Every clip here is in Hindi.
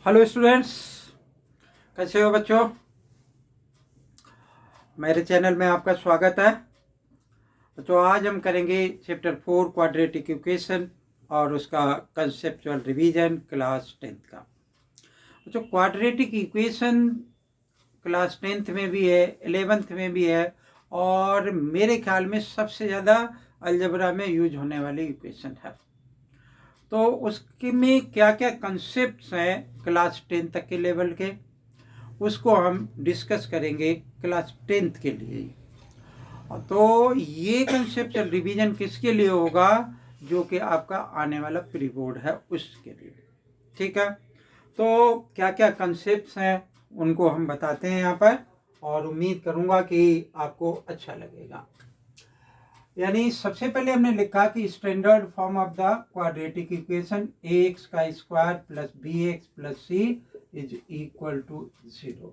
हेलो स्टूडेंट्स, कैसे हो बच्चों। मेरे चैनल में आपका स्वागत है। बच्चों, आज हम करेंगे चैप्टर 4 क्वाड्रेटिक इक्वेशन और उसका कंसेप्चुअल रिवीजन क्लास 10th का। बच्चों, क्वाड्रेटिक इक्वेशन क्लास 10th में भी है, 11th में भी है और मेरे ख्याल में सबसे ज़्यादा अलजेब्रा में यूज होने वाली इक्वेशन है। तो उसके में क्या क्या कंसेप्ट्स हैं क्लास 10 तक के लेवल के, उसको हम डिस्कस करेंगे क्लास 10th के लिए। तो ये कंसेप्चुअल रिवीजन किसके लिए होगा? जो कि आपका आने वाला प्री बोर्ड है उसके लिए। ठीक है, तो क्या क्या कंसेप्ट्स हैं उनको हम बताते हैं यहाँ पर और उम्मीद करूँगा कि आपको अच्छा लगेगा। यानी सबसे पहले हमने लिखा कि standard form of the quadratic equation ax का square plus bx plus c is equal to 0।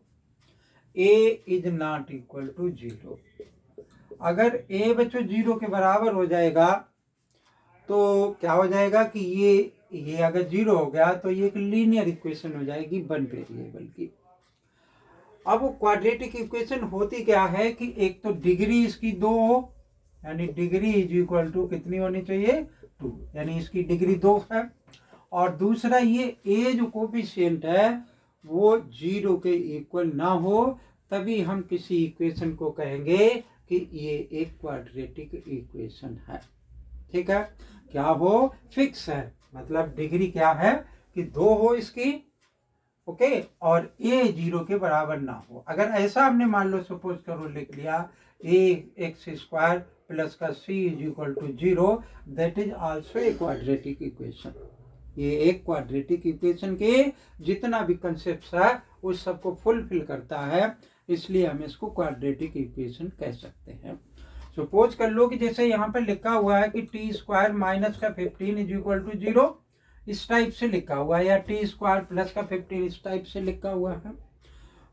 a is not equal to 0। अगर a बच्चों 0 के बराबर हो जाएगा तो क्या हो जाएगा कि ये अगर 0 हो गया तो ये एक लीनियर इक्वेशन हो जाएगी 1 वेरिएबल की। अब वो क्वाड्रेटिक इक्वेशन होती क्या है कि एक तो डिग्री इसकी 2 हो, यानी डिग्री इज इक्वल टू कितनी होनी चाहिए? 2, यानी इसकी डिग्री 2 है। और दूसरा ये a जो कोफिशिएंट है वो 0 के इक्वल ना हो, तभी हम किसी इक्वेशन को कहेंगे कि ये एक क्वाड्रेटिक इक्वेशन है। ठीक है, क्या हो? फिक्स है, मतलब डिग्री क्या है कि 2 हो इसकी, ओके, और a 0 के बराबर ना हो। अगर ऐसा हमने मान लो सपोज करो लिख लिया ax स्क्वायर प्लस का c is equal to 0, that is also a quadratic equation. ये एक क्वाड्रेटिक इक्वेशन के जितना भी कंसेप्ट है उस सबको फुलफिल करता है, इसलिए हम इसको क्वाड्रेटिक इक्वेशन कह सकते हैं। सपोज कर लो कि जैसे यहाँ पर लिखा हुआ है कि टी स्क्वायर माइनस का 15 इज इक्वल टू 0, इस टाइप से लिखा हुआ है, या टी स्क्वायर प्लस का 15 इस टाइप से लिखा हुआ है।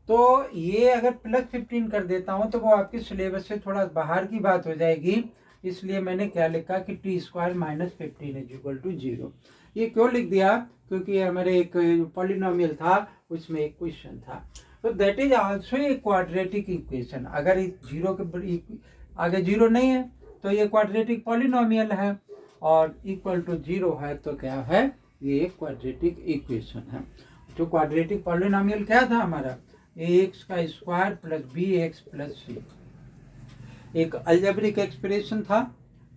तो ये अगर प्लस 15 कर देता हूँ तो वो आपके सिलेबस से थोड़ा बाहर की बात हो जाएगी, इसलिए मैंने क्या लिखा कि T square minus 15 is equal to 0। ये क्यों लिख दिया? क्योंकि हमारे एक पॉलिनोमियल था उसमें एक क्वेश्चन था। तो that is also a quadratic equation. अगर जीरो के आगे 0 नहीं है तो ये क्वाड्रेटिक पॉलिनोमियल है, और इक्वल टू 0 है तो क्या है? ये एक क्वाड्रेटिक इक्वेशन है। जो क्वाड्रेटिक पॉलिनोमियल क्या था हमारा? ax का square plus bx plus c, एक अलजेब्रिक एक्सप्रेशन था।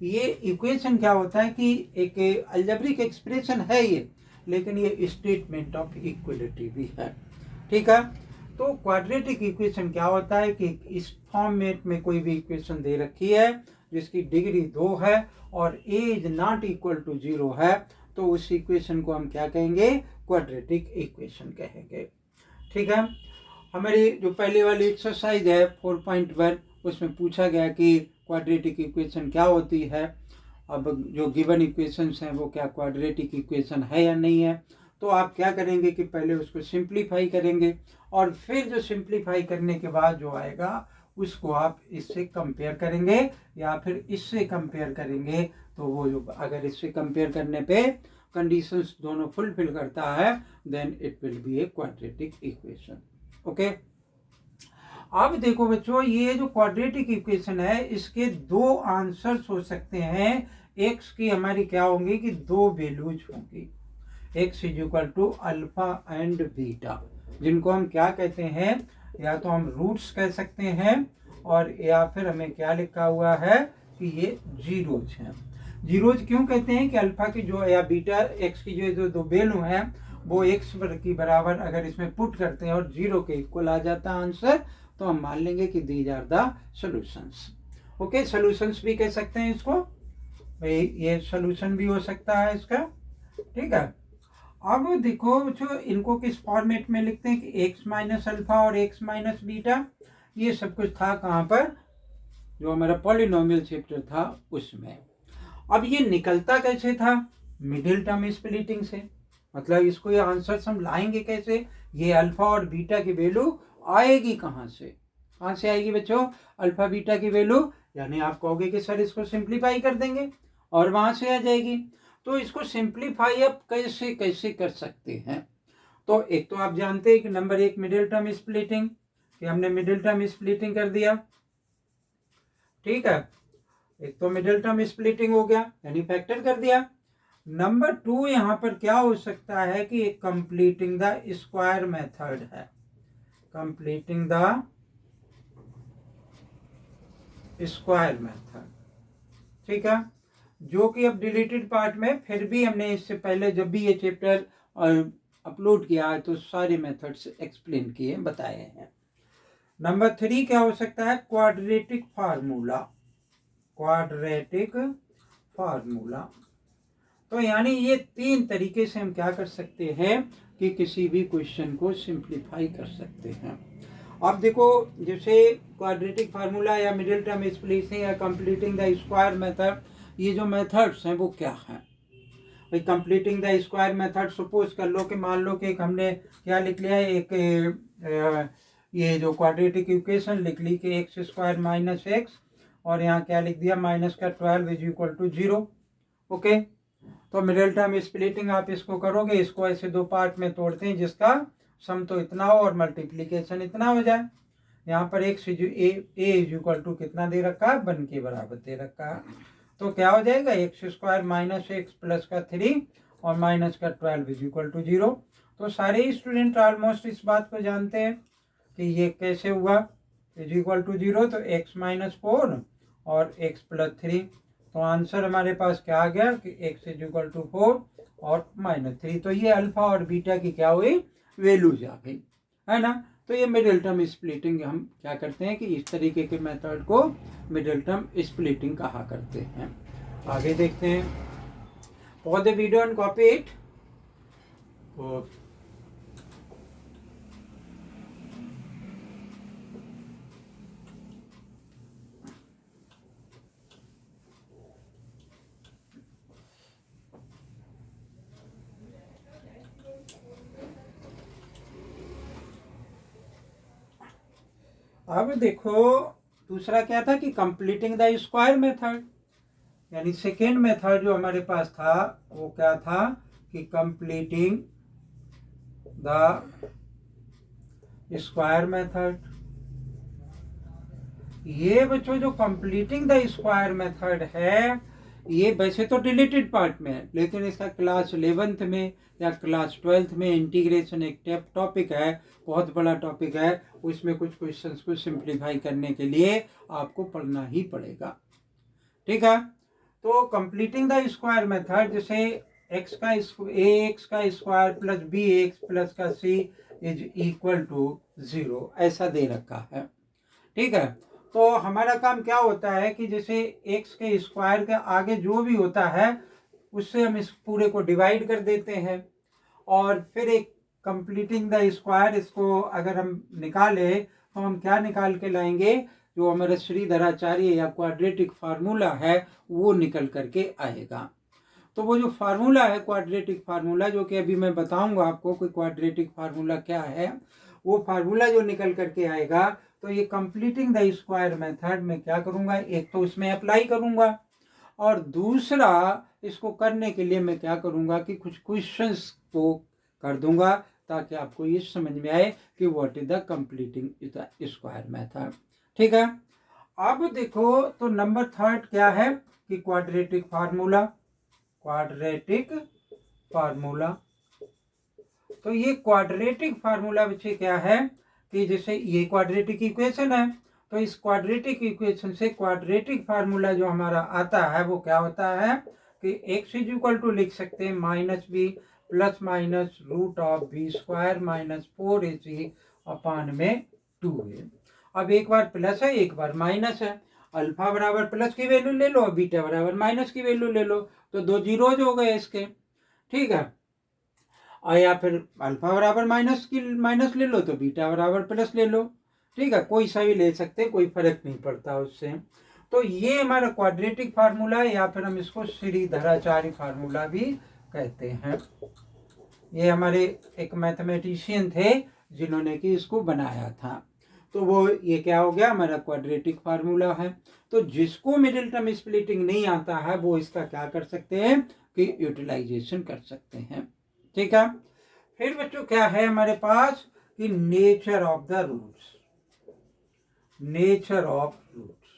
ये इक्वेशन क्या होता है कि एक अलजेब्रिक एक्सप्रेशन है ये, लेकिन ये स्टेटमेंट ऑफ इक्वलिटी भी है। ठीक है, तो क्वाड्रेटिक इक्वेशन क्या होता है कि इस फॉर्मेट में कोई भी इक्वेशन दे रखी है जिसकी डिग्री 2 है और a is not equal to 0 है, तो उस इक्वेशन को हम क्या कहेंगे? क्वाड्रेटिक इक्वेशन कहेंगे। ठीक है, हमारी जो पहले वाली एक्सरसाइज है 4.1, उसमें पूछा गया कि क्वाड्रेटिक इक्वेशन क्या होती है। अब जो गिवन इक्वेशंस हैं वो क्या क्वाड्रेटिक इक्वेशन है या नहीं है, तो आप क्या करेंगे कि पहले उसको सिंप्लीफाई करेंगे और फिर जो सिंप्लीफाई करने के बाद जो आएगा उसको आप इससे कंपेयर करेंगे या फिर इससे कंपेयर करेंगे। तो वो जो अगर इससे कंपेयर करने पे कंडीशंस दोनों फुलफिल करता है then it will be a quadratic equation. Okay, अब देखो बच्चों, ये जो क्वाड्रेटिक इक्वेशन है इसके 2 आंसर्स हो सकते हैं। x की हमारी क्या होंगी कि 2 वैल्यूज होंगी, x is equal to alpha and beta, जिनको हम क्या कहते हैं? या तो हम रूट्स कह सकते हैं और या फिर हमें क्या लिखा हुआ है कि ये जीरोज हैं। जीरोज क्यों कहते हैं? कि अल्फा की जो या बीटा x की जो 2 वैल्यू हैं वो x की बराबर अगर इसमें पुट करते हैं और 0 के इक्वल आ जाता है आंसर, तो हम मान लेंगे कि these are the solutions. Okay, solutions भी कह सकते हैं इसको, भाई ये सॉल्यूशन भी हो सकता है इसका। ठीक है, अब देखो बच्चों, इनको किस फॉर्मेट में लिखते हैं कि x माइनस अल्फा और x माइनस बीटा। ये सब कुछ था कहाँ पर? जो हमारा पॉलिनोमियल चैप्टर था उसमें। अब ये निकलता कैसे था? मिडिल टर्म स्प्लिटिंग से। मतलब इसको ये आंसर हम लाएंगे कैसे? ये अल्फा और बीटा की वैल्यू आएगी कहाँ से? कहाँ से आएगी बच्चों? अल्फा बीटा की वैल्यू, यानी आप कहोगे कि सर इसको सिंप्लीफाई कर देंगे और वहां से आ जाएगी। तो इसको सिंप्लीफाई अब कैसे कैसे कर सकते हैं? तो एक तो आप जानते हैं कि नंबर 1 मिडिल टर्म स्प्लिटिंग, कि हमने मिडिल टर्म स्प्लिटिंग कर दिया, ठीक है, एक तो मिडिल टर्म स्प्लिटिंग हो गया यानी फैक्टर कर दिया। नंबर 2 यहाँ पर क्या हो सकता है कि एक कंप्लीटिंग द स्क्वायर मेथड है, कंप्लीटिंग द स्क्वायर मेथड, ठीक है, जो कि अब डिलीटेड पार्ट में, फिर भी हमने इससे पहले जब भी ये चैप्टर अपलोड किया है तो सारे मेथड्स एक्सप्लेन किए बताए हैं। नंबर 3 क्या हो सकता है, क्वाड्रेटिक फार्मूला, क्वाड्रेटिक फार्मूला। तो यानी ये 3 तरीके से हम क्या कर सकते हैं कि किसी भी क्वेश्चन को सिंप्लीफाई कर सकते हैं। अब देखो, जैसे क्वाड्रेटिक फार्मूला या मिडिल टर्म स्प्लिटिंग या कंप्लीटिंग द स्क्वायर मेथड, ये जो मेथड्स हैं वो क्या हैं भाई। Completing the square method, suppose कर लो कि मान लो कि हमने क्या लिख लिया है, एक ये जो क्वाड्रेटिक इक्वेशन लिख ली कि एक्स स्क्वायर माइनस एक्स, और यहाँ क्या लिख दिया, माइनस का 12 इज इक्वल टू 0। ओके, तो मिडिल टर्म स्प्लिटिंग आप इसको करोगे, इसको ऐसे 2 पार्ट में तोड़ते हैं जिसका सम तो इतना हो और मल्टीप्लीकेशन इतना हो जाए। यहाँ पर x a is equal to कितना दे रखा है, 1 के बराबर दे रखा है। तो क्या हो जाएगा, x square minus x plus का 3 और माइनस का 12 इज इक्वल टू 0। तो सारे स्टूडेंट ऑलमोस्ट इस बात को जानते हैं कि ये कैसे हुआ, इज इक्वल टू 0, तो एक्स माइनस 4 और एक्स प्लस 3। तो आंसर हमारे पास क्या आ गया कि एक्स इज इक्वल टू 4 और -3। तो ये अल्फा और बीटा की क्या हुई, वैल्यूज आ गई, है ना। तो ये मिडिल टर्म स्प्लिटिंग हम क्या करते हैं कि इस तरीके के मेथड को मिडिल टर्म स्प्लिटिंग कहा करते हैं। आगे देखते हैं, pause the video and copy it. अब देखो, दूसरा क्या था कि कंप्लीटिंग द स्क्वायर मेथड, यानी सेकेंड मेथड जो हमारे पास था वो क्या था कि कंप्लीटिंग द स्क्वायर मेथड। ये बच्चों जो कंप्लीटिंग द स्क्वायर मेथड है, ये वैसे तो डिलीटेड पार्ट में है, लेकिन इसका क्लास 11th में या क्लास 12th में इंटीग्रेशन एक टॉपिक है, बहुत बड़ा टॉपिक है, उसमें कुछ क्वेश्चंस को सिंप्लीफाई करने के लिए आपको पढ़ना ही पड़ेगा, ठीक है। तो कंप्लीटिंग द स्क्वायर मेथड, जैसे एक्स का square plus B x plus का सी इज इक्वल टू 0 ऐसा दे रखा है, ठीक है। तो हमारा काम क्या होता है कि जैसे एक्स के स्क्वायर के आगे जो भी होता है उससे हम इस पूरे को डिवाइड कर देते हैं, और फिर एक कंप्लीटिंग द स्क्वायर, इसको अगर हम निकाले तो हम क्या निकाल के लाएंगे, जो हमारा श्रीधराचार्य या क्वाड्रेटिक फार्मूला है वो निकल करके आएगा। तो वो जो फार्मूला है क्वाड्रेटिक फार्मूला, जो कि अभी मैं बताऊंगा आपको कि क्वाड्रेटिक फार्मूला क्या है, वो फार्मूला जो निकल करके आएगा, तो ये कंप्लीटिंग द स्क्वायर मेथड में क्या करूंगा, एक तो उसमें अप्लाई करूंगा, और दूसरा इसको करने के लिए मैं क्या करूंगा कि कुछ क्वेश्चंस को कर दूंगा ताकि आपको ये समझ में आए कि what is the completing the square method, ठीक है। अब देखो, तो नंबर 3 क्या है कि क्वाड्रेटिक फार्मूला, क्वाड्रेटिक फार्मूला। तो ये क्वाड्रेटिक फार्मूला बच्चे क्या है कि जैसे ये क्वाड्रेटिक इक्वेशन है, तो इस क्वाड्रेटिक इक्वेशन से क्वाड्रेटिक फार्मूला जो हमारा आता है वो क्या होता है कि एक्स इज इक्वल टू लिख सकते हैं minus b plus minus root of b square minus 4ac upon में 2a। अब एक बार प्लस है एक बार माइनस है, अल्फा बराबर प्लस की वैल्यू ले लो, बीटा बराबर माइनस की वैल्यू ले लो, तो 2 जीरोज हो गए इसके, ठीक है। और या फिर अल्फा बराबर माइनस ले लो तो बीटा बराबर प्लस ले लो, ठीक है, कोई सा भी ले सकते, कोई फर्क नहीं पड़ता उससे। तो ये हमारा क्वाड्रेटिक फार्मूला है, या फिर हम इसको श्रीधराचार्य फार्मूला भी कहते हैं। ये हमारे एक मैथमेटिशियन थे जिन्होंने कि इसको बनाया था, तो वो ये क्या हो गया, हमारा क्वाड्रेटिक फार्मूला है। तो जिसको मिडिल टर्म स्प्लिटिंग नहीं आता है वो इसका क्या कर सकते हैं कि यूटिलाइजेशन कर सकते हैं, ठीक है। फिर बच्चों क्या है हमारे पास कि nature of the roots. Nature of roots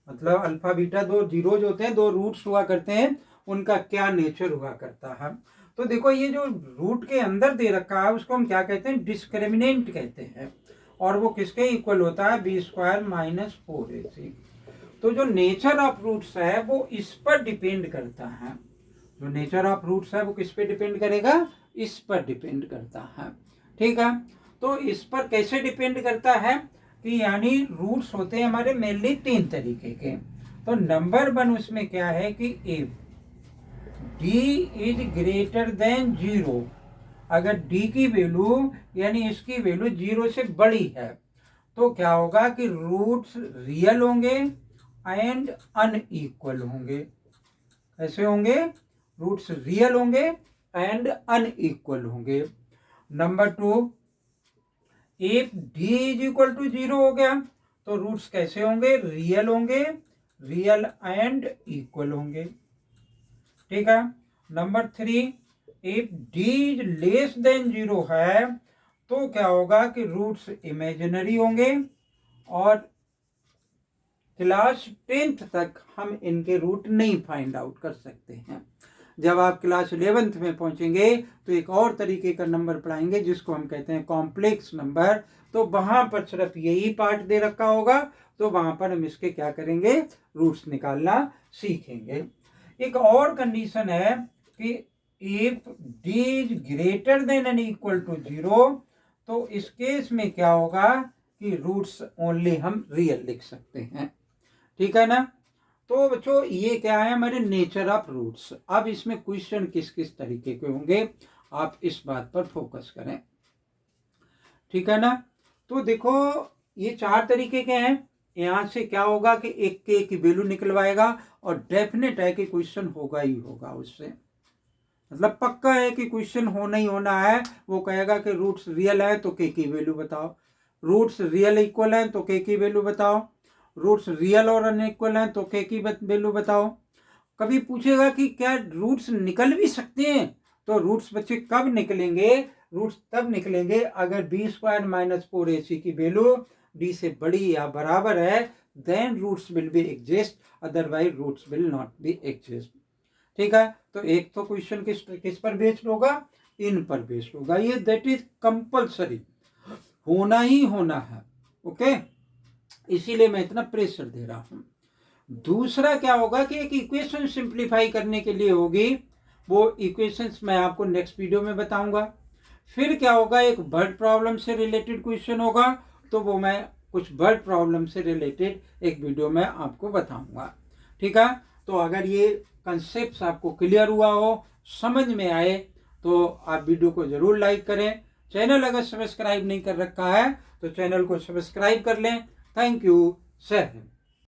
मतलब अल्फा बीटा दो जीरोज होते हैं, दो रूट्स हुआ करते हैं, उनका क्या नेचर हुआ करता है। तो देखो ये जो रूट के अंदर दे रखा है उसको हम क्या कहते हैं, डिस्क्रिमिनेंट कहते हैं, और वो किसके इक्वल होता है, बी स्क्वायर माइनस 4ac। तो जो नेचर ऑफ रूट्स है वो इस पर डिपेंड करता है। जो नेचर ऑफ रूट्स है वो किस पे डिपेंड करेगा, इस पर डिपेंड करता है। ठीक है, तो इस पर कैसे डिपेंड करता है कि यानी रूट्स होते हैं हमारे मेनली 3 तरीके के। तो नंबर 1 उसमें क्या है कि if d is greater then 0, अगर d की वैल्यू यानी इसकी वैल्यू 0 से बड़ी है तो क्या होगा कि रूट्स रियल होंगे एंड अनइक्वल होंगे। ऐसे होंगे, रूट्स रियल होंगे एंड अनइक्वल होंगे। Number 2, if d is equal to 0 हो गया तो रूट्स कैसे होंगे, रियल होंगे, रियल एंड इक्वल होंगे। ठीक है। Number 3, if d is less than 0 है तो क्या होगा कि रूट्स इमेजिनरी होंगे, और क्लास 10th तक हम इनके रूट नहीं फाइंड आउट कर सकते हैं। जब आप क्लास 11th में पहुंचेंगे तो एक और तरीके का नंबर पढ़ाएंगे जिसको हम कहते हैं कॉम्प्लेक्स नंबर। तो वहां पर सिर्फ यही पार्ट दे रखा होगा, तो वहां पर हम इसके क्या करेंगे, रूट्स निकालना सीखेंगे। एक और कंडीशन है कि if d is greater than and equal to 0, तो इस केस में क्या होगा कि रूट्स ओनली हम रियल लिख सकते हैं। ठीक है ना। तो बच्चों ये क्या है हमारे नेचर ऑफ रूट्स। अब इसमें क्वेश्चन किस किस तरीके के होंगे आप इस बात पर फोकस करें। ठीक है ना। तो देखो ये 4 तरीके के हैं। यहाँ से क्या होगा कि एक के की वैल्यू निकलवाएगा, और डेफिनेट है कि क्वेश्चन होगा ही होगा उससे, मतलब पक्का है कि क्वेश्चन होना ही होना है। वो कहेगा कि रूट्स रियल है तो के की वैल्यू बताओ, रूट्स रियल इक्वल है तो के की वैल्यू बताओ, रूट्स रियल और अनइक्वल हैं तो के की वैल्यू बताओ। कभी पूछेगा कि क्या रूट्स निकल भी सकते हैं, तो रूट्स बच्चे कब निकलेंगे, रूट्स तब निकलेंगे अगर बी स्क्वायर माइनस 4ac की वैल्यू d से बड़ी या बराबर है, then roots will be exist, otherwise roots will not be exist. ठीक है। तो एक तो क्वेश्चन किस पर बेस्ड होगा, इन पर बेस्ड होगा, ये दैट इज कंपल्सरी, होना ही होना है। ओके, इसीलिए मैं इतना प्रेशर दे रहा हूं। दूसरा क्या होगा कि एक इक्वेशन सिंप्लीफाई करने के लिए होगी, वो इक्वेशंस मैं आपको नेक्स्ट वीडियो में बताऊंगा। फिर क्या होगा, एक वर्ड प्रॉब्लम से रिलेटेड क्वेश्चन होगा, तो वो मैं कुछ वर्ड प्रॉब्लम से रिलेटेड एक वीडियो में आपको बताऊंगा। ठीक है। तो अगर ये कंसेप्ट आपको क्लियर हुआ हो, समझ में आए, तो आप वीडियो को जरूर लाइक करें। चैनल अगर सब्सक्राइब नहीं कर रखा है तो चैनल को सब्सक्राइब कर लें। Thank you. जय हिंद।